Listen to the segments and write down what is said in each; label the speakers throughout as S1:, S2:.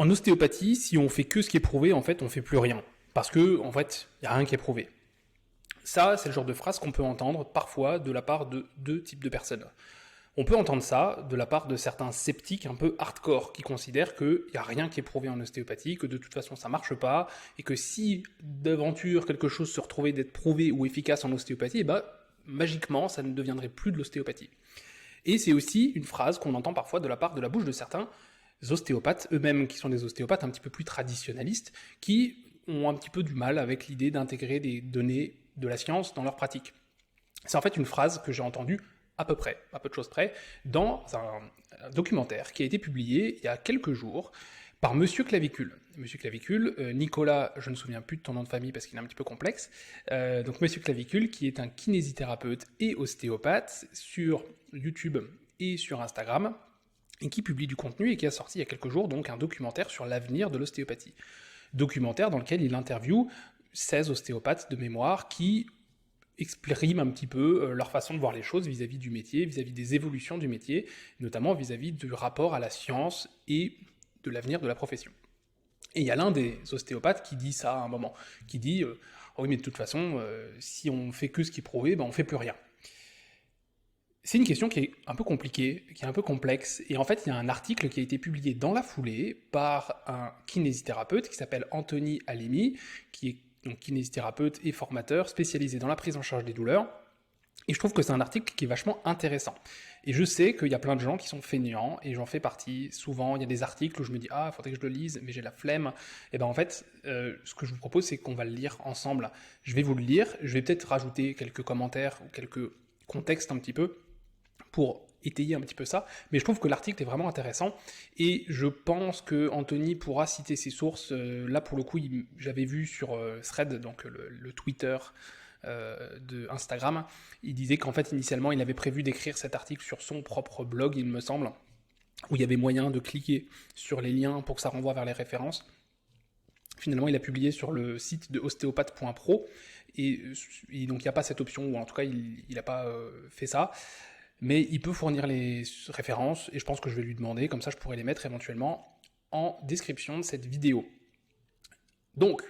S1: En ostéopathie, si on fait que ce qui est prouvé, en fait, on fait plus rien. Parce que, en fait, il n'y a rien qui est prouvé. Ça, c'est le genre de phrase qu'on peut entendre parfois de la part de deux types de personnes. On peut entendre ça de la part de certains sceptiques un peu hardcore qui considèrent qu'il n'y a rien qui est prouvé en ostéopathie, que de toute façon ça marche pas, et que si d'aventure quelque chose se retrouvait d'être prouvé ou efficace en ostéopathie, eh ben, magiquement ça ne deviendrait plus de l'ostéopathie. Et c'est aussi une phrase qu'on entend parfois de la part de la bouche de certains ostéopathes, eux-mêmes qui sont des ostéopathes un petit peu plus traditionnalistes, qui ont un petit peu du mal avec l'idée d'intégrer des données de la science dans leur pratique. C'est en fait une phrase que j'ai entendue à peu près, à peu de choses près, dans un documentaire qui a été publié il y a quelques jours par Monsieur Clavicule. Monsieur Clavicule, Nicolas, je ne me souviens plus de ton nom de famille parce qu'il est un petit peu complexe, donc Monsieur Clavicule qui est un kinésithérapeute et ostéopathe sur YouTube et sur Instagram, et qui publie du contenu et qui a sorti il y a quelques jours donc un documentaire sur l'avenir de l'ostéopathie. Documentaire dans lequel il interviewe 16 ostéopathes de mémoire qui expriment un petit peu leur façon de voir les choses vis-à-vis du métier, vis-à-vis des évolutions du métier, notamment vis-à-vis du rapport à la science et de l'avenir de la profession. Et il y a l'un des ostéopathes qui dit ça à un moment, qui dit oh oui mais de toute façon, si on fait que ce qui est prouvé, ben on fait plus rien. C'est une question qui est un peu compliquée, qui est un peu complexe, et en fait il y a un article qui a été publié dans la foulée par un kinésithérapeute qui s'appelle Anthony Alimi, qui est donc kinésithérapeute et formateur spécialisé dans la prise en charge des douleurs, et je trouve que c'est un article qui est vachement intéressant. Et je sais qu'il y a plein de gens qui sont feignants, et j'en fais partie. Souvent, il y a des articles où je me dis « Ah, il faudrait que je le lise, mais j'ai la flemme. » Et ben en fait, ce que je vous propose, c'est qu'on va le lire ensemble. Je vais vous le lire, je vais peut-être rajouter quelques commentaires ou quelques contextes un petit peu, pour étayer un petit peu ça, mais je trouve que l'article est vraiment intéressant, et je pense que Anthony pourra citer ses sources. Là, pour le coup, j'avais vu sur Thread, donc le Twitter de Instagram, il disait qu'en fait, initialement, il avait prévu d'écrire cet article sur son propre blog, il me semble, où il y avait moyen de cliquer sur les liens pour que ça renvoie vers les références. Finalement, il a publié sur le site de ostéopathe.pro, et donc il n'y a pas cette option, ou en tout cas, il n'a pas fait ça. Mais il peut fournir les références, et je pense que je vais lui demander, comme ça je pourrais les mettre éventuellement en description de cette vidéo. Donc,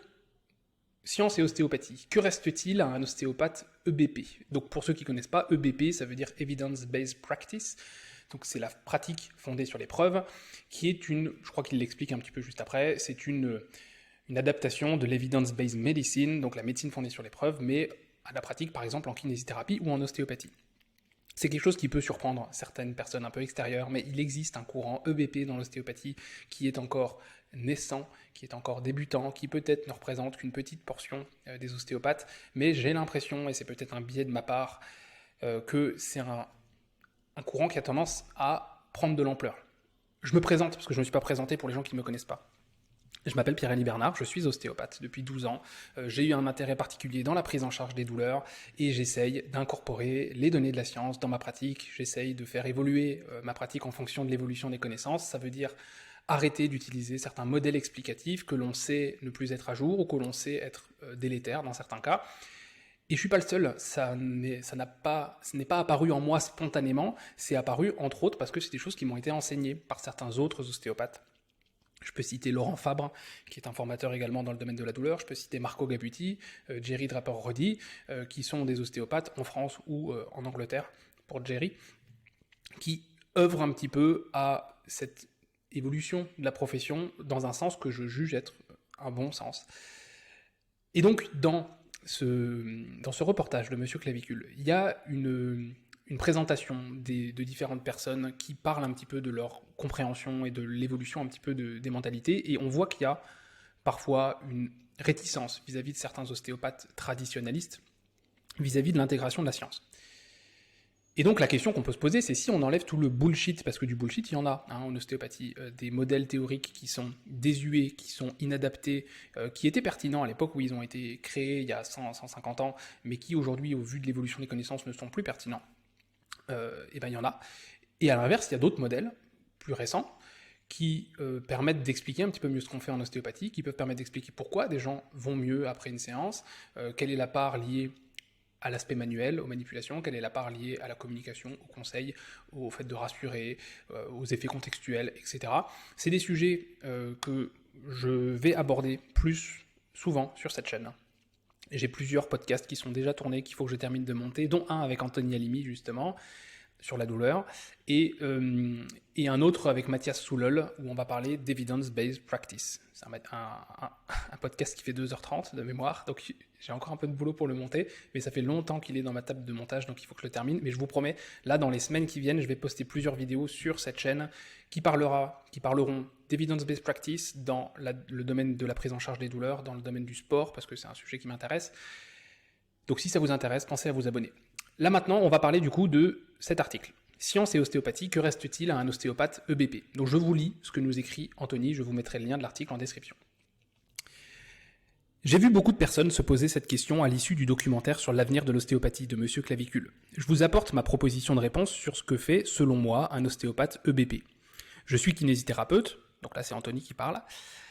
S1: science et ostéopathie. Que reste-t-il à un ostéopathe EBP? Donc pour ceux qui ne connaissent pas, EBP, ça veut dire Evidence Based Practice. Donc c'est la pratique fondée sur les preuves, qui est je crois qu'il l'explique un petit peu juste après, c'est une adaptation de l'Evidence Based Medicine, donc la médecine fondée sur les preuves, mais à la pratique par exemple en kinésithérapie ou en ostéopathie. C'est quelque chose qui peut surprendre certaines personnes un peu extérieures, mais il existe un courant EBP dans l'ostéopathie qui est encore naissant, qui est encore débutant, qui peut-être ne représente qu'une petite portion des ostéopathes, mais j'ai l'impression, et c'est peut-être un biais de ma part, que c'est un courant qui a tendance à prendre de l'ampleur. Je me présente, parce que je ne me suis pas présenté pour les gens qui ne me connaissent pas. Je m'appelle Pierre-Élie Bernard, je suis ostéopathe depuis 12 ans. J'ai eu un intérêt particulier dans la prise en charge des douleurs et j'essaye d'incorporer les données de la science dans ma pratique. J'essaye de faire évoluer ma pratique en fonction de l'évolution des connaissances. Ça veut dire arrêter d'utiliser certains modèles explicatifs que l'on sait ne plus être à jour ou que l'on sait être délétères dans certains cas. Et je suis pas le seul, ce n'est pas apparu en moi spontanément, c'est apparu entre autres parce que c'est des choses qui m'ont été enseignées par certains autres ostéopathes. Je peux citer Laurent Fabre, qui est un formateur également dans le domaine de la douleur. Je peux citer Marco Gabuti, Jerry Draper-Roddy, qui sont des ostéopathes en France ou en Angleterre, pour Jerry, qui œuvrent un petit peu à cette évolution de la profession dans un sens que je juge être un bon sens. Et donc, dans ce reportage de Monsieur Clavicule, il y a une présentation de différentes personnes qui parlent un petit peu de leur compréhension et de l'évolution un petit peu des mentalités, et on voit qu'il y a parfois une réticence vis-à-vis de certains ostéopathes traditionnalistes, vis-à-vis de l'intégration de la science. Et donc la question qu'on peut se poser, c'est si on enlève tout le bullshit, parce que du bullshit il y en a en ostéopathie, des modèles théoriques qui sont désuets, qui sont inadaptés, qui étaient pertinents à l'époque où ils ont été créés il y a 100, 150 ans, mais qui aujourd'hui, au vu de l'évolution des connaissances, ne sont plus pertinents. Et ben il y en a. Et à l'inverse, il y a d'autres modèles plus récents qui permettent d'expliquer un petit peu mieux ce qu'on fait en ostéopathie, qui peuvent permettre d'expliquer pourquoi des gens vont mieux après une séance, quelle est la part liée à l'aspect manuel, aux manipulations, quelle est la part liée à la communication, au conseil, au fait de rassurer, aux effets contextuels, etc. C'est des sujets que je vais aborder plus souvent sur cette chaîne. J'ai plusieurs podcasts qui sont déjà tournés, qu'il faut que je termine de monter, dont un avec Anthony Halimi, justement, sur la douleur, et un autre avec Mathias Soulol, où on va parler d'Evidence-Based Practice. C'est un podcast qui fait 2h30 de mémoire, donc j'ai encore un peu de boulot pour le monter, mais ça fait longtemps qu'il est dans ma table de montage, donc il faut que je le termine. Mais je vous promets, là, dans les semaines qui viennent, je vais poster plusieurs vidéos sur cette chaîne qui parleront d'Evidence-Based Practice dans le domaine de la prise en charge des douleurs, dans le domaine du sport, parce que c'est un sujet qui m'intéresse. Donc si ça vous intéresse, pensez à vous abonner. Là maintenant, on va parler du coup de cet article. Science et ostéopathie, que reste-t-il à un ostéopathe EBP? Donc je vous lis ce que nous écrit Anthony, je vous mettrai le lien de l'article en description. J'ai vu beaucoup de personnes se poser cette question à l'issue du documentaire sur l'avenir de l'ostéopathie de Monsieur Clavicule. Je vous apporte ma proposition de réponse sur ce que fait, selon moi, un ostéopathe EBP. Je suis kinésithérapeute, donc là c'est Anthony qui parle.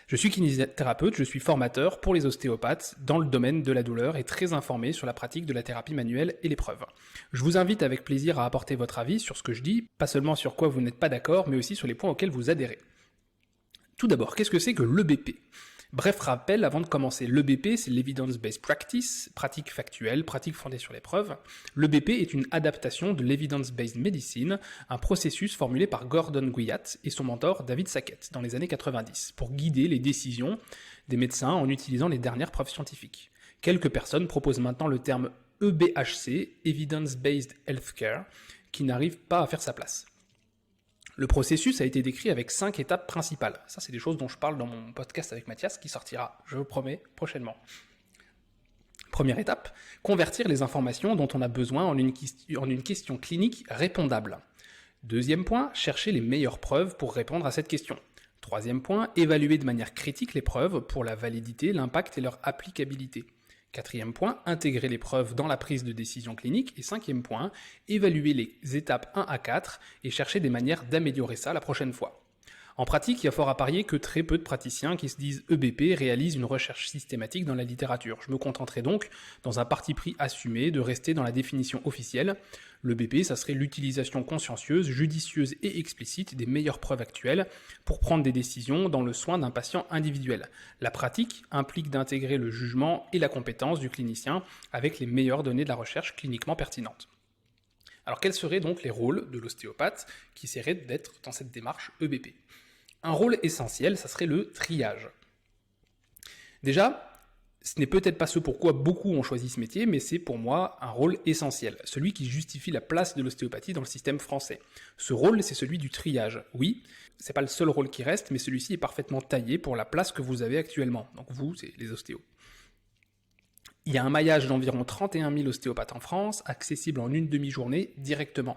S1: Je suis kinésithérapeute, je suis formateur pour les ostéopathes dans le domaine de la douleur et très informé sur la pratique de la thérapie manuelle et l'épreuve. Je vous invite avec plaisir à apporter votre avis sur ce que je dis, pas seulement sur quoi vous n'êtes pas d'accord, mais aussi sur les points auxquels vous adhérez. Tout d'abord, qu'est-ce que c'est que l'EBP ? Bref rappel avant de commencer, l'EBP c'est l'Evidence-Based Practice, pratique factuelle, pratique fondée sur l'épreuve. L'EBP est une adaptation de l'Evidence-Based Medicine, un processus formulé par Gordon Guyatt et son mentor David Sackett dans les années 90, pour guider les décisions des médecins en utilisant les dernières preuves scientifiques. Quelques personnes proposent maintenant le terme EBHC, Evidence-Based Healthcare, qui n'arrive pas à faire sa place. Le processus a été décrit avec 5 étapes principales. Ça, c'est des choses dont je parle dans mon podcast avec Mathias, qui sortira, je vous promets, prochainement. Première étape, convertir les informations dont on a besoin en une question clinique répondable. Deuxième point, chercher les meilleures preuves pour répondre à cette question. Troisième point, évaluer de manière critique les preuves pour la validité, l'impact et leur applicabilité. Quatrième point, intégrer les preuves dans la prise de décision clinique. Et cinquième point, évaluer les étapes 1 à 4 et chercher des manières d'améliorer ça la prochaine fois. En pratique, il y a fort à parier que très peu de praticiens qui se disent EBP réalisent une recherche systématique dans la littérature. Je me contenterai donc, dans un parti pris assumé, de rester dans la définition officielle. L'EBP, ça serait l'utilisation consciencieuse, judicieuse et explicite des meilleures preuves actuelles pour prendre des décisions dans le soin d'un patient individuel. La pratique implique d'intégrer le jugement et la compétence du clinicien avec les meilleures données de la recherche cliniquement pertinentes. Alors quels seraient donc les rôles de l'ostéopathe qui essaierait d'être dans cette démarche EBP ? Un rôle essentiel, ça serait le triage. Déjà, ce n'est peut-être pas ce pourquoi beaucoup ont choisi ce métier, mais c'est pour moi un rôle essentiel, celui qui justifie la place de l'ostéopathie dans le système français. Ce rôle, c'est celui du triage. Oui, c'est pas le seul rôle qui reste, mais celui-ci est parfaitement taillé pour la place que vous avez actuellement. Donc vous, c'est les ostéos. Il y a un maillage d'environ 31 000 ostéopathes en France, accessible en une demi-journée directement.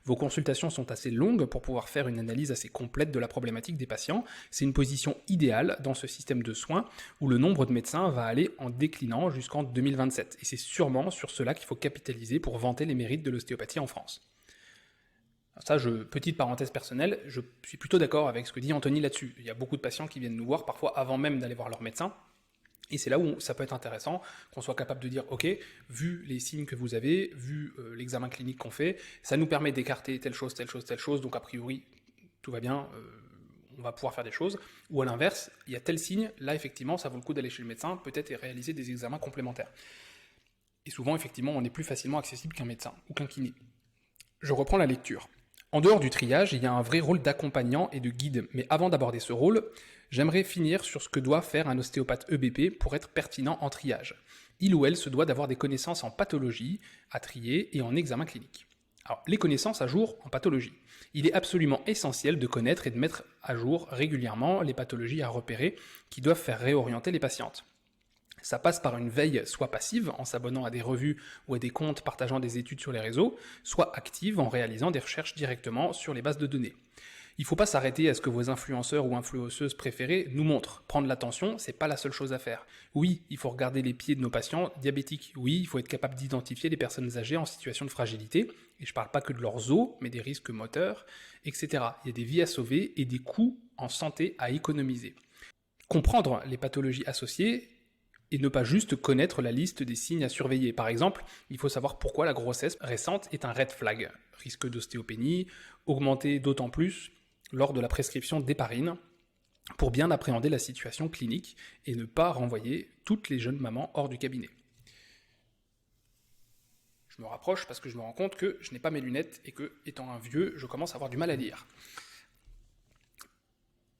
S1: Vos consultations sont assez longues pour pouvoir faire une analyse assez complète de la problématique des patients. C'est une position idéale dans ce système de soins où le nombre de médecins va aller en déclinant jusqu'en 2027. Et c'est sûrement sur cela qu'il faut capitaliser pour vanter les mérites de l'ostéopathie en France. Ça, petite parenthèse personnelle, je suis plutôt d'accord avec ce que dit Anthony là-dessus. Il y a beaucoup de patients qui viennent nous voir, parfois avant même d'aller voir leur médecin. Et c'est là où ça peut être intéressant qu'on soit capable de dire « Ok, vu les signes que vous avez, vu l'examen clinique qu'on fait, ça nous permet d'écarter telle chose, donc a priori, tout va bien, on va pouvoir faire des choses. » Ou à l'inverse, il y a tel signe, là effectivement, ça vaut le coup d'aller chez le médecin, peut-être et réaliser des examens complémentaires. Et souvent, effectivement, on est plus facilement accessible qu'un médecin ou qu'un kiné. Je reprends la lecture. En dehors du triage, il y a un vrai rôle d'accompagnant et de guide. Mais avant d'aborder ce rôle, j'aimerais finir sur ce que doit faire un ostéopathe EBP pour être pertinent en triage. Il ou elle se doit d'avoir des connaissances en pathologie, à trier et en examen clinique. Alors, les connaissances à jour en pathologie. Il est absolument essentiel de connaître et de mettre à jour régulièrement les pathologies à repérer qui doivent faire réorienter les patientes. Ça passe par une veille soit passive, en s'abonnant à des revues ou à des comptes partageant des études sur les réseaux, soit active en réalisant des recherches directement sur les bases de données. Il ne faut pas s'arrêter à ce que vos influenceurs ou influenceuses préférés nous montrent. Prendre l'attention, c'est pas la seule chose à faire. Oui, il faut regarder les pieds de nos patients diabétiques. Oui, il faut être capable d'identifier les personnes âgées en situation de fragilité. Et je ne parle pas que de leurs os, mais des risques moteurs, etc. Il y a des vies à sauver et des coûts en santé à économiser. Comprendre les pathologies associées et ne pas juste connaître la liste des signes à surveiller. Par exemple, il faut savoir pourquoi la grossesse récente est un red flag. Risque d'ostéopénie, augmenté d'autant plus lors de la prescription d'héparine, pour bien appréhender la situation clinique et ne pas renvoyer toutes les jeunes mamans hors du cabinet. Je me rapproche parce que je me rends compte que je n'ai pas mes lunettes et que, étant un vieux, je commence à avoir du mal à lire.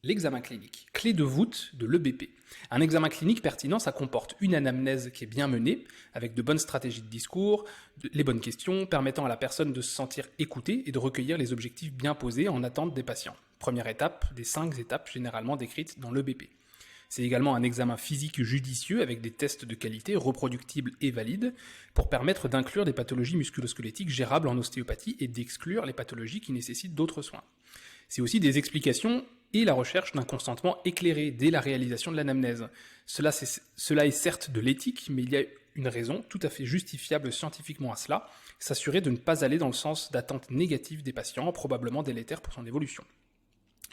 S1: L'examen clinique, clé de voûte de l'EBP. Un examen clinique pertinent, ça comporte une anamnèse qui est bien menée, avec de bonnes stratégies de discours, les bonnes questions, permettant à la personne de se sentir écoutée et de recueillir les objectifs bien posés en attente des patients. Première étape des 5 étapes généralement décrites dans l'EBP. C'est également un examen physique judicieux avec des tests de qualité reproductibles et valides pour permettre d'inclure des pathologies musculo-squelettiques gérables en ostéopathie et d'exclure les pathologies qui nécessitent d'autres soins. C'est aussi des explications et la recherche d'un consentement éclairé dès la réalisation de l'anamnèse. Cela est certes de l'éthique, mais il y a une raison tout à fait justifiable scientifiquement à cela, s'assurer de ne pas aller dans le sens d'attente négative des patients, probablement délétère pour son évolution.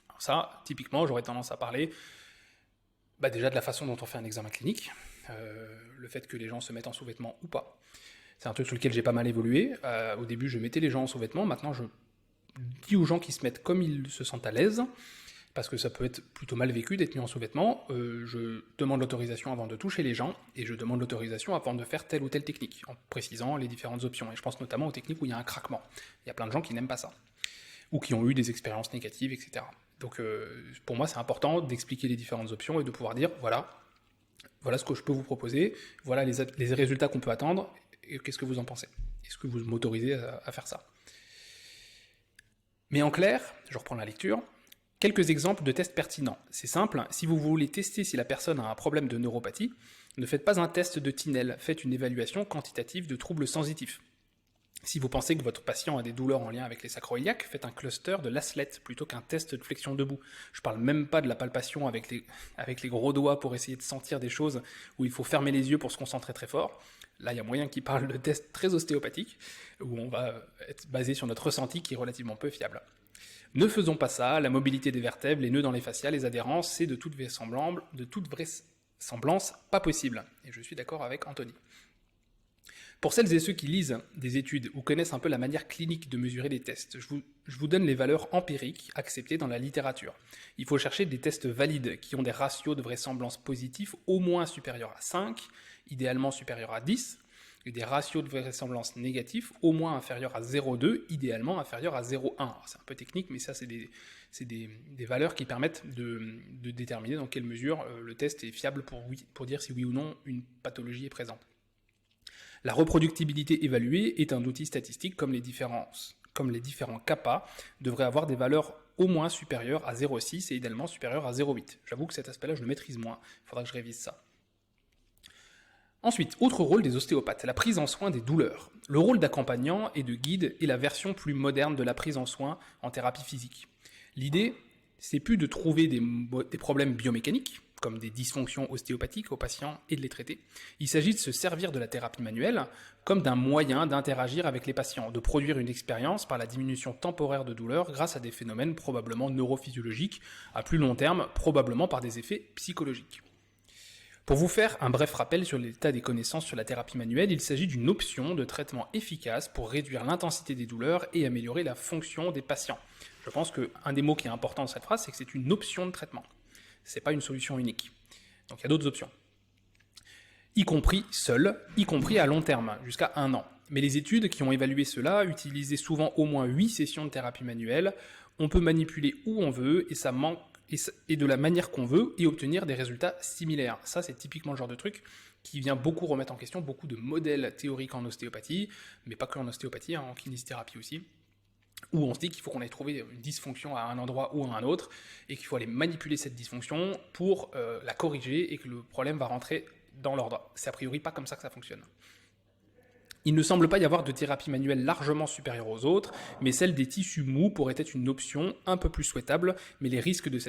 S1: Alors ça, typiquement, j'aurais tendance à parler déjà de la façon dont on fait un examen clinique, le fait que les gens se mettent en sous-vêtements ou pas. C'est un truc sur lequel j'ai pas mal évolué. Au début, je mettais les gens en sous-vêtements, maintenant je dis aux gens qui se mettent comme ils se sentent à l'aise, parce que ça peut être plutôt mal vécu d'être mis en sous-vêtements. Je demande l'autorisation avant de toucher les gens, et je demande l'autorisation avant de faire telle ou telle technique, en précisant les différentes options. Et je pense notamment aux techniques où il y a un craquement. Il y a plein de gens qui n'aiment pas ça, ou qui ont eu des expériences négatives, etc. Donc pour moi, c'est important d'expliquer les différentes options et de pouvoir dire, voilà ce que je peux vous proposer, voilà les résultats qu'on peut attendre, et qu'est-ce que vous en pensez? Est-ce que vous m'autorisez à faire ça? Mais en clair, je reprends la lecture, quelques exemples de tests pertinents. C'est simple, si vous voulez tester si la personne a un problème de neuropathie, ne faites pas un test de Tinel, faites une évaluation quantitative de troubles sensitifs. Si vous pensez que votre patient a des douleurs en lien avec les sacroiliaques, faites un cluster de Laslett plutôt qu'un test de flexion debout. Je parle même pas de la palpation avec les gros doigts pour essayer de sentir des choses où il faut fermer les yeux pour se concentrer très fort. Là, il y a moyen qu'il parle de tests très ostéopathiques, où on va être basé sur notre ressenti qui est relativement peu fiable. Ne faisons pas ça, la mobilité des vertèbres, les nœuds dans les fascias, les adhérences, c'est de toute vraisemblance pas possible. Et je suis d'accord avec Anthony. Pour celles et ceux qui lisent des études ou connaissent un peu la manière clinique de mesurer les tests, je vous donne les valeurs empiriques acceptées dans la littérature. Il faut chercher des tests valides qui ont des ratios de vraisemblance positifs au moins supérieurs à 5, idéalement supérieurs à 10, et des ratios de vraisemblance négatifs au moins inférieurs à 0,2, idéalement inférieurs à 0,1. C'est un peu technique, mais ça c'est des valeurs qui permettent de déterminer dans quelle mesure le test est fiable pour dire si oui ou non une pathologie est présente. La reproductibilité évaluée est un outil statistique comme les différents kappa devraient avoir des valeurs au moins supérieures à 0,6 et idéalement supérieures à 0,8. J'avoue que cet aspect-là, je le maîtrise moins. Il faudra que je révise ça. Ensuite, autre rôle des ostéopathes, la prise en soin des douleurs. Le rôle d'accompagnant et de guide est la version plus moderne de la prise en soin en thérapie physique. L'idée, c'est plus de trouver des problèmes biomécaniques, comme des dysfonctions ostéopathiques aux patients et de les traiter. Il s'agit de se servir de la thérapie manuelle comme d'un moyen d'interagir avec les patients, de produire une expérience par la diminution temporaire de douleur grâce à des phénomènes probablement neurophysiologiques, à plus long terme, probablement par des effets psychologiques. Pour vous faire un bref rappel sur l'état des connaissances sur la thérapie manuelle, il s'agit d'une option de traitement efficace pour réduire l'intensité des douleurs et améliorer la fonction des patients. Je pense qu'un des mots qui est important dans cette phrase, c'est que c'est une option de traitement. Ce n'est pas une solution unique. Donc il y a d'autres options. Y compris seul, y compris à long terme, jusqu'à 1 an. Mais les études qui ont évalué cela utilisaient souvent au moins 8 sessions de thérapie manuelle. On peut manipuler où on veut et de la manière qu'on veut et obtenir des résultats similaires. Ça, c'est typiquement le genre de truc qui vient beaucoup remettre en question beaucoup de modèles théoriques en ostéopathie, mais pas que en ostéopathie, en kinésithérapie aussi, où on se dit qu'il faut qu'on aille trouver une dysfonction à un endroit ou à un autre, et qu'il faut aller manipuler cette dysfonction pour la corriger, et que le problème va rentrer dans l'ordre. C'est a priori pas comme ça que ça fonctionne. Il ne semble pas y avoir de thérapie manuelle largement supérieure aux autres, mais celle des tissus mous pourrait être une option un peu plus souhaitable, mais les risques de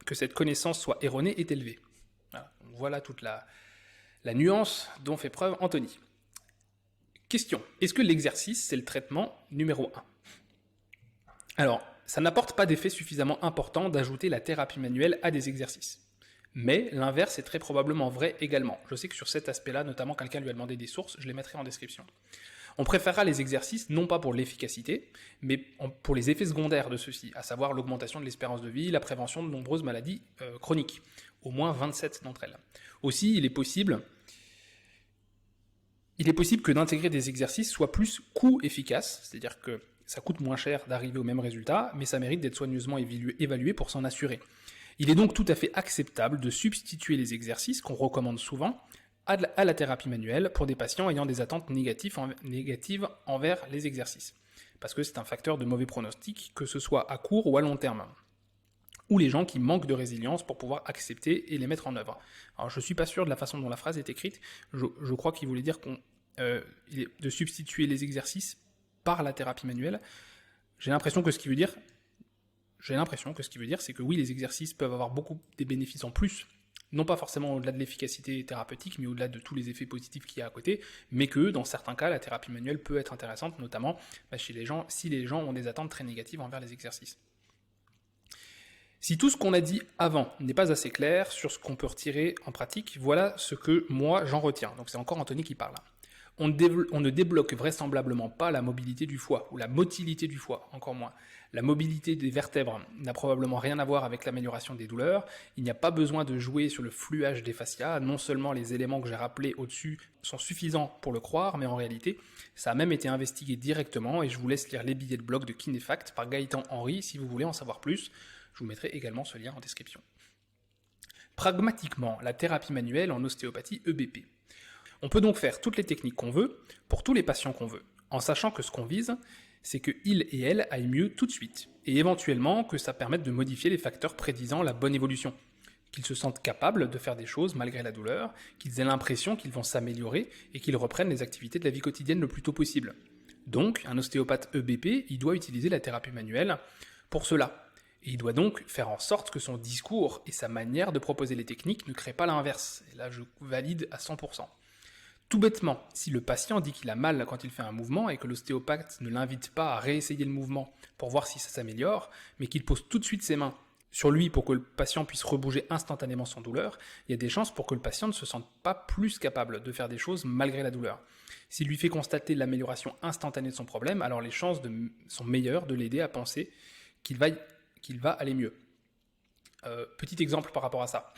S1: que cette connaissance soit erronée est élevé. Voilà toute la nuance dont fait preuve Anthony. Question, est-ce que l'exercice, c'est le traitement numéro 1 ? Alors, ça n'apporte pas d'effet suffisamment important d'ajouter la thérapie manuelle à des exercices. Mais l'inverse est très probablement vrai également. Je sais que sur cet aspect-là, notamment quelqu'un lui a demandé des sources, je les mettrai en description. On préférera les exercices non pas pour l'efficacité, mais pour les effets secondaires de ceux-ci, à savoir l'augmentation de l'espérance de vie, la prévention de nombreuses maladies chroniques, au moins 27 d'entre elles. Aussi, il est possible que d'intégrer des exercices soit plus coût-efficace, c'est-à-dire que ça coûte moins cher d'arriver au même résultat, mais ça mérite d'être soigneusement évalué pour s'en assurer. Il est donc tout à fait acceptable de substituer les exercices qu'on recommande souvent à la thérapie manuelle pour des patients ayant des attentes négatives envers les exercices. Parce que c'est un facteur de mauvais pronostic, que ce soit à court ou à long terme. Ou les gens qui manquent de résilience pour pouvoir accepter et les mettre en œuvre. Alors je ne suis pas sûr de la façon dont la phrase est écrite, je crois qu'il voulait dire de substituer les exercices par la thérapie manuelle. J'ai l'impression que ce qui veut dire, c'est que oui, les exercices peuvent avoir beaucoup des bénéfices en plus, non pas forcément au-delà de l'efficacité thérapeutique, mais au-delà de tous les effets positifs qu'il y a à côté, mais que dans certains cas, la thérapie manuelle peut être intéressante, notamment si les gens ont des attentes très négatives envers les exercices. Si tout ce qu'on a dit avant n'est pas assez clair sur ce qu'on peut retirer en pratique, voilà ce que moi j'en retiens. Donc c'est encore Anthony qui parle. On ne débloque vraisemblablement pas la mobilité du foie, ou la motilité du foie, encore moins. La mobilité des vertèbres n'a probablement rien à voir avec l'amélioration des douleurs. Il n'y a pas besoin de jouer sur le fluage des fascias. Non seulement les éléments que j'ai rappelés au-dessus sont suffisants pour le croire, mais en réalité, ça a même été investigué directement, et je vous laisse lire les billets de blog de Kinefact par Gaëtan Henry si vous voulez en savoir plus. Je vous mettrai également ce lien en description. Pragmatiquement, la thérapie manuelle en ostéopathie EBP. On peut donc faire toutes les techniques qu'on veut, pour tous les patients qu'on veut, en sachant que ce qu'on vise, c'est qu'ils et elles aillent mieux tout de suite, et éventuellement que ça permette de modifier les facteurs prédisant la bonne évolution, qu'ils se sentent capables de faire des choses malgré la douleur, qu'ils aient l'impression qu'ils vont s'améliorer et qu'ils reprennent les activités de la vie quotidienne le plus tôt possible. Donc, un ostéopathe EBP, il doit utiliser la thérapie manuelle pour cela. Et il doit donc faire en sorte que son discours et sa manière de proposer les techniques ne créent pas l'inverse. Et là, je valide à 100%. Tout bêtement, si le patient dit qu'il a mal quand il fait un mouvement et que l'ostéopathe ne l'invite pas à réessayer le mouvement pour voir si ça s'améliore, mais qu'il pose tout de suite ses mains sur lui pour que le patient puisse rebouger instantanément sans douleur, il y a des chances pour que le patient ne se sente pas plus capable de faire des choses malgré la douleur. S'il lui fait constater l'amélioration instantanée de son problème, alors les chances sont meilleures de l'aider à penser qu'il va aller mieux. Petit exemple par rapport à ça.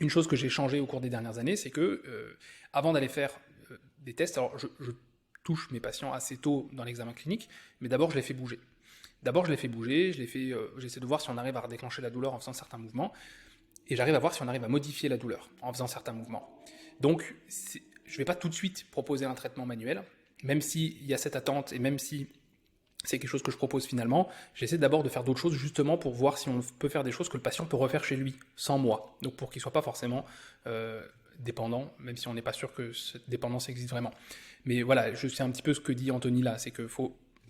S1: Une chose que j'ai changé au cours des dernières années, c'est que avant d'aller faire des tests, alors je touche mes patients assez tôt dans l'examen clinique, mais d'abord je les fais bouger. J'essaie de voir si on arrive à redéclencher la douleur en faisant certains mouvements, et j'arrive à voir si on arrive à modifier la douleur en faisant certains mouvements. Donc je ne vais pas tout de suite proposer un traitement manuel, même s'il y a cette attente, et même si c'est quelque chose que je propose finalement, j'essaie d'abord de faire d'autres choses justement pour voir si on peut faire des choses que le patient peut refaire chez lui, sans moi. Donc pour qu'il ne soit pas forcément dépendant, même si on n'est pas sûr que cette dépendance existe vraiment. Mais voilà, je sais un petit peu ce que dit Anthony là, c'est que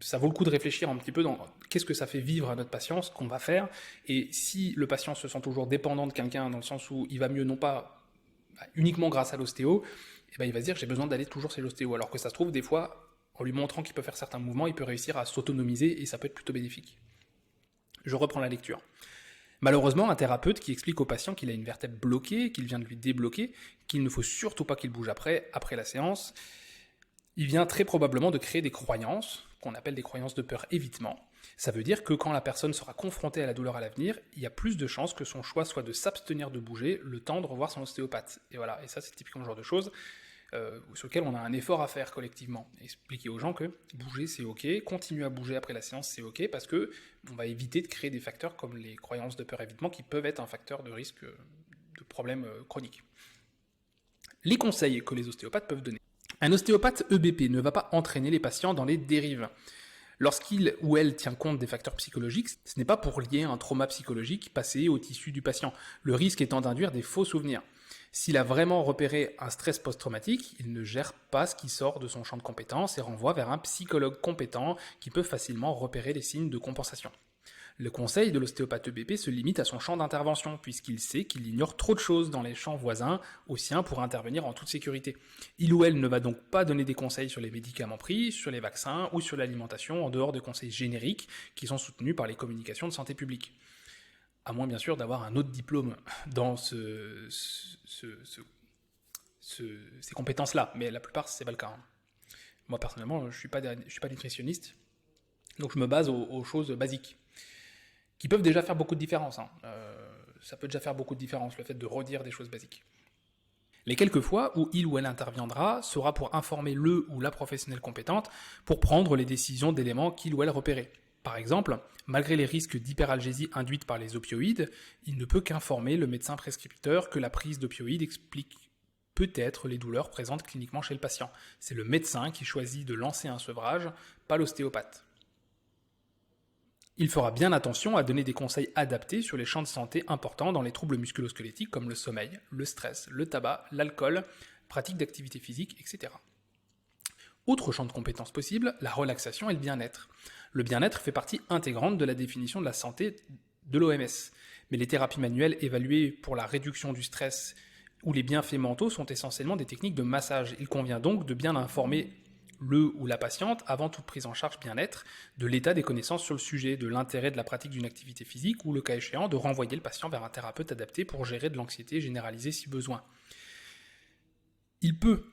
S1: ça vaut le coup de réfléchir un petit peu dans qu'est-ce que ça fait vivre à notre patient, ce qu'on va faire, et si le patient se sent toujours dépendant de quelqu'un, dans le sens où il va mieux non pas uniquement grâce à l'ostéo, eh ben il va se dire j'ai besoin d'aller toujours chez l'ostéo, alors que ça se trouve des fois, en lui montrant qu'il peut faire certains mouvements, il peut réussir à s'autonomiser et ça peut être plutôt bénéfique. Je reprends la lecture. Malheureusement, un thérapeute qui explique au patient qu'il a une vertèbre bloquée, qu'il vient de lui débloquer, qu'il ne faut surtout pas qu'il bouge après la séance, il vient très probablement de créer des croyances, qu'on appelle des croyances de peur-évitement. Ça veut dire que quand la personne sera confrontée à la douleur à l'avenir, il y a plus de chances que son choix soit de s'abstenir de bouger le temps de revoir son ostéopathe. Et voilà, et ça c'est typiquement le genre de choses sur lequel on a un effort à faire collectivement. Expliquer aux gens que bouger c'est ok, continuer à bouger après la séance c'est ok, parce que on va éviter de créer des facteurs comme les croyances de peur-évitement qui peuvent être un facteur de risque de problèmes chroniques. Les conseils que les ostéopathes peuvent donner. Un ostéopathe EBP ne va pas entraîner les patients dans les dérives. Lorsqu'il ou elle tient compte des facteurs psychologiques, ce n'est pas pour lier un trauma psychologique passé au tissu du patient, le risque étant d'induire des faux souvenirs. S'il a vraiment repéré un stress post-traumatique, il ne gère pas ce qui sort de son champ de compétences et renvoie vers un psychologue compétent qui peut facilement repérer les signes de compensation. Le conseil de l'ostéopathe EBP se limite à son champ d'intervention, puisqu'il sait qu'il ignore trop de choses dans les champs voisins au sien pour intervenir en toute sécurité. Il ou elle ne va donc pas donner des conseils sur les médicaments pris, sur les vaccins ou sur l'alimentation, en dehors de conseils génériques qui sont soutenus par les communications de santé publique. à moins bien sûr d'avoir un autre diplôme dans ces compétences-là, mais la plupart c'est pas le cas. Hein. Moi personnellement, je suis pas nutritionniste, donc je me base aux choses basiques, qui peuvent déjà faire beaucoup de différence. Hein. Ça peut déjà faire beaucoup de différence, le fait de redire des choses basiques. Les quelques fois où il ou elle interviendra sera pour informer le ou la professionnelle compétente pour prendre les décisions d'éléments qu'il ou elle repérait. Par exemple, malgré les risques d'hyperalgésie induite par les opioïdes, il ne peut qu'informer le médecin prescripteur que la prise d'opioïdes explique peut-être les douleurs présentes cliniquement chez le patient. C'est le médecin qui choisit de lancer un sevrage, pas l'ostéopathe. Il fera bien attention à donner des conseils adaptés sur les champs de santé importants dans les troubles musculo-squelettiques comme le sommeil, le stress, le tabac, l'alcool, pratique d'activité physique, etc. Autre champ de compétences possible, la relaxation et le bien-être. Le bien-être fait partie intégrante de la définition de la santé de l'OMS. Mais les thérapies manuelles évaluées pour la réduction du stress ou les bienfaits mentaux sont essentiellement des techniques de massage. Il convient donc de bien informer le ou la patiente, avant toute prise en charge bien-être, de l'état des connaissances sur le sujet, de l'intérêt de la pratique d'une activité physique ou, le cas échéant, de renvoyer le patient vers un thérapeute adapté pour gérer de l'anxiété généralisée si besoin. Il peut,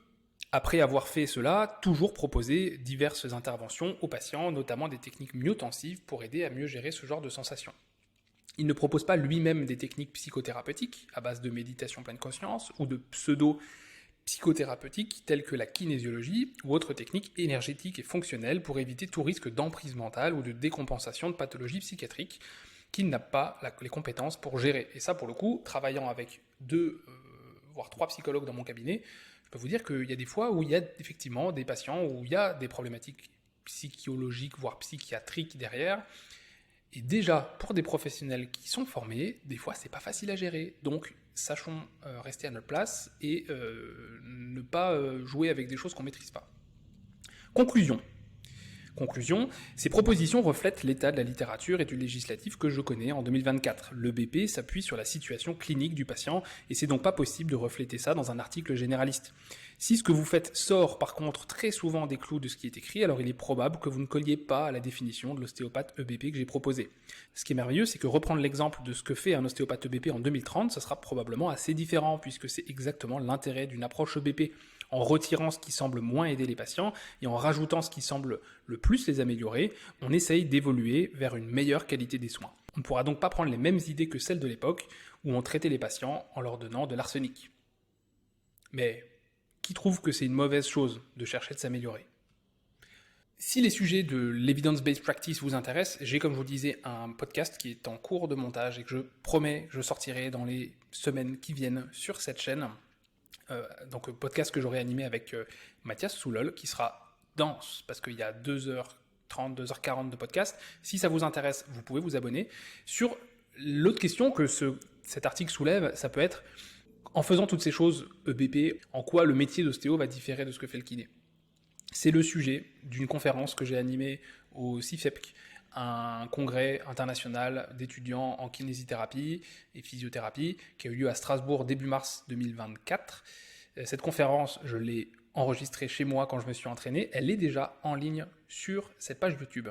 S1: après avoir fait cela, toujours proposer diverses interventions aux patients, notamment des techniques myotensives pour aider à mieux gérer ce genre de sensations. Il ne propose pas lui-même des techniques psychothérapeutiques à base de méditation pleine conscience ou de psychothérapeutiques telles que la kinésiologie ou autres techniques énergétiques et fonctionnelles pour éviter tout risque d'emprise mentale ou de décompensation de pathologies psychiatriques qu'il n'a pas les compétences pour gérer. Et ça, pour le coup, travaillant avec 2, voire 3 psychologues dans mon cabinet, je peux vous dire qu'il y a des fois où il y a effectivement des patients où il y a des problématiques psychologiques, voire psychiatriques derrière. Et déjà, pour des professionnels qui sont formés, des fois, c'est pas facile à gérer. Donc, sachons rester à notre place et ne pas jouer avec des choses qu'on maîtrise pas. Conclusion, ces propositions reflètent l'état de la littérature et du législatif que je connais en 2024. Le BP s'appuie sur la situation clinique du patient et c'est donc pas possible de refléter ça dans un article généraliste. Si ce que vous faites sort par contre très souvent des clous de ce qui est écrit, alors il est probable que vous ne colliez pas à la définition de l'ostéopathe EBP que j'ai proposée. Ce qui est merveilleux, c'est que reprendre l'exemple de ce que fait un ostéopathe EBP en 2030, ça sera probablement assez différent puisque c'est exactement l'intérêt d'une approche EBP. En retirant ce qui semble moins aider les patients et en rajoutant ce qui semble le plus les améliorer, on essaye d'évoluer vers une meilleure qualité des soins. On ne pourra donc pas prendre les mêmes idées que celles de l'époque où on traitait les patients en leur donnant de l'arsenic. Mais qui trouve que c'est une mauvaise chose de chercher de s'améliorer ? Si les sujets de l'evidence-based practice vous intéressent, j'ai, comme je vous disais, un podcast qui est en cours de montage et que je promets, je sortirai dans les semaines qui viennent sur cette chaîne. Donc podcast que j'aurai animé avec Mathias Soulol, qui sera dense parce qu'il y a 2h30, 2h40 de podcast. Si ça vous intéresse, vous pouvez vous abonner. Sur l'autre question que cet article soulève, ça peut être, en faisant toutes ces choses EBP, en quoi le métier d'ostéo va différer de ce que fait le kiné ? C'est le sujet d'une conférence que j'ai animée au CIFEPC, un congrès international d'étudiants en kinésithérapie et physiothérapie qui a eu lieu à Strasbourg début mars 2024. Cette conférence, je l'ai enregistrée chez moi quand je me suis entraîné. Elle est déjà en ligne sur cette page YouTube.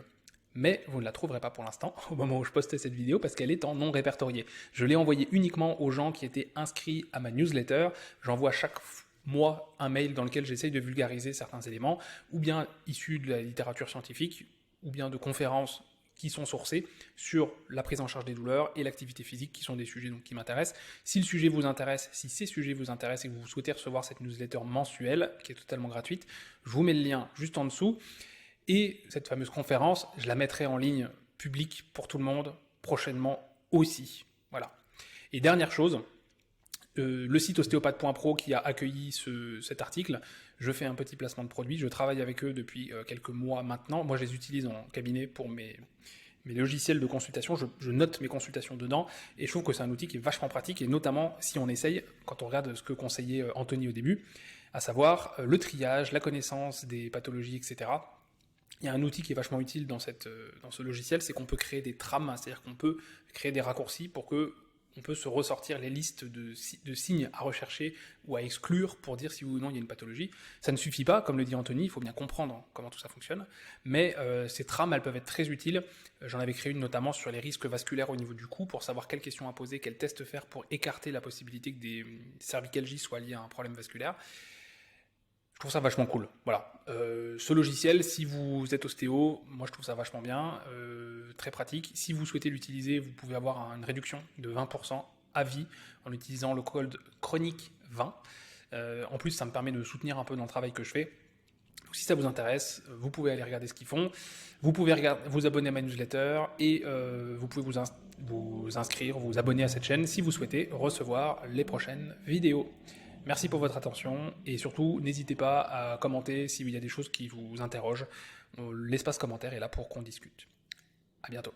S1: Mais vous ne la trouverez pas pour l'instant au moment où je postais cette vidéo parce qu'elle est en non répertorié. Je l'ai envoyée uniquement aux gens qui étaient inscrits à ma newsletter. J'envoie chaque moi un mail dans lequel j'essaye de vulgariser certains éléments, ou bien issus de la littérature scientifique, ou bien de conférences qui sont sourcées sur la prise en charge des douleurs et l'activité physique, qui sont des sujets donc, qui m'intéressent. Si le sujet vous intéresse, si ces sujets vous intéressent et que vous souhaitez recevoir cette newsletter mensuelle, qui est totalement gratuite, je vous mets le lien juste en dessous. Et cette fameuse conférence, je la mettrai en ligne publique pour tout le monde prochainement aussi. Voilà. Et dernière chose, le site ostéopathe.pro qui a accueilli cet article, je fais un petit placement de produit, je travaille avec eux depuis quelques mois maintenant. Moi, je les utilise en cabinet pour mes logiciels de consultation, je note mes consultations dedans, et je trouve que c'est un outil qui est vachement pratique, et notamment si on essaye, quand on regarde ce que conseillait Anthony au début, à savoir le triage, la connaissance des pathologies, etc. Il y a un outil qui est vachement utile dans ce logiciel, c'est qu'on peut créer des trames, c'est-à-dire qu'on peut créer des raccourcis pour que on peut se ressortir les listes de signes à rechercher ou à exclure pour dire si oui ou non il y a une pathologie. Ça ne suffit pas, comme le dit Anthony, il faut bien comprendre comment tout ça fonctionne, mais ces trames, elles peuvent être très utiles. J'en avais créé une notamment sur les risques vasculaires au niveau du cou, pour savoir quelles questions à poser, quels tests faire pour écarter la possibilité que des cervicalgies soient liées à un problème vasculaire. Je trouve ça vachement cool. Voilà. Ce logiciel, si vous êtes ostéo, moi je trouve ça vachement bien, très pratique. Si vous souhaitez l'utiliser, vous pouvez avoir une réduction de 20% à vie en utilisant le code chronique 20. En plus, ça me permet de soutenir un peu dans le travail que je fais. Donc, si ça vous intéresse, vous pouvez aller regarder ce qu'ils font. Vous pouvez vous abonner à ma newsletter et vous pouvez vous inscrire, vous abonner à cette chaîne si vous souhaitez recevoir les prochaines vidéos. Merci pour votre attention et surtout n'hésitez pas à commenter s'il y a des choses qui vous interrogent. L'espace commentaire est là pour qu'on discute. À bientôt.